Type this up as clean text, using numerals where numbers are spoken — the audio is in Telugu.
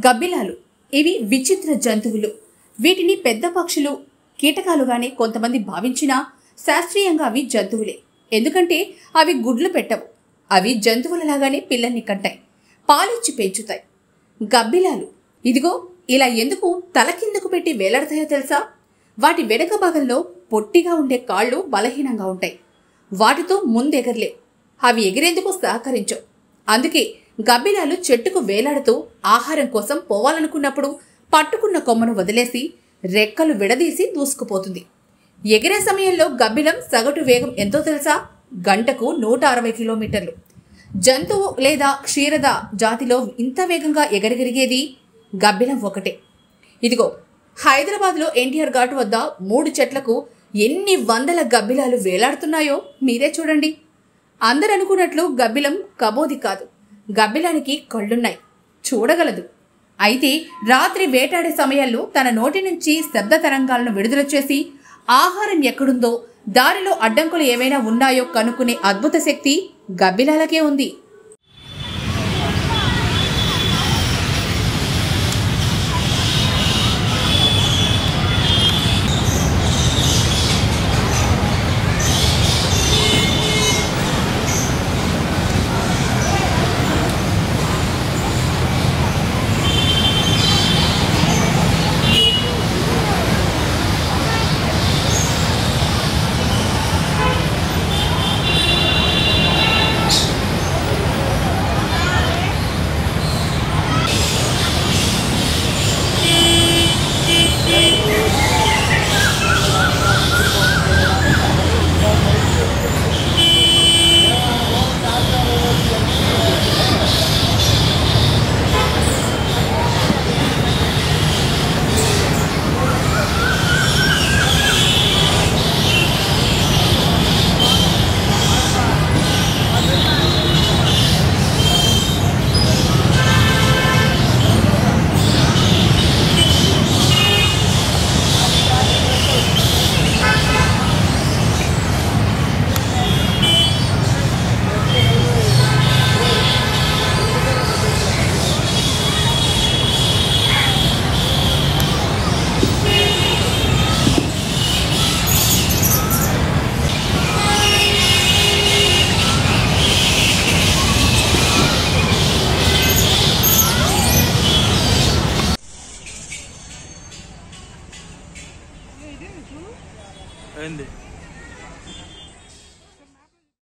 గబ్బిలాలు ఇవి విచిత్ర జంతువులు. వీటిని పెద్ద పక్షులు, కీటకాలుగానే కొంతమంది భావించినా శాస్త్రీయంగా అవి జంతువులే. ఎందుకంటే అవి గుడ్లు పెట్టవు. అవి జంతువులలాగానే పిల్లల్ని కంటాయి, పాలిచ్చి పెంచుతాయి. గబ్బిలాలు ఇదిగో ఇలా ఎందుకు తల కిందకు పెట్టి వేలాడతాయో తెలుసా? వాటి వెనక భాగంలో పొట్టిగా ఉండే కాళ్ళు బలహీనంగా ఉంటాయి. వాటితో ముందెగరలే. అవి ఎగిరేందుకు సహకరించవు. అందుకే గబ్బిలాలు చెట్టుకు వేలాడుతూ ఆహారం కోసం పోవాలనుకున్నప్పుడు పట్టుకున్న కొమ్మను వదిలేసి రెక్కలు విడదీసి దూసుకుపోతుంది. ఎగిరే సమయంలో గబ్బిలం సగటు వేగం ఎంతో తెలుసా? గంటకు 160 కిలోమీటర్లు. జంతువు లేదా క్షీరద జాతిలో ఇంత వేగంగా ఎగరగలిగేది గబ్బిలం ఒకటే. ఇదిగో హైదరాబాద్లో ఎన్టీఆర్ ఘాట్ వద్ద 3 చెట్లకు ఎన్ని వందల గబ్బిలాలు వేలాడుతున్నాయో మీరే చూడండి. అందరు అనుకున్నట్లు గబ్బిలం కబోది కాదు. గబ్బిలానికి కళ్ళున్నాయి, చూడగలదు. అయితే రాత్రి వేటాడే సమయాల్లో తన నోటి నుంచి శబ్ద తరంగాలను విడుదల చేసి ఆహారం ఎక్కడుందో, దారిలో అడ్డంకులు ఏమైనా ఉన్నాయో కనుక్కునే అద్భుత శక్తి గబ్బిలాలకే ఉంది.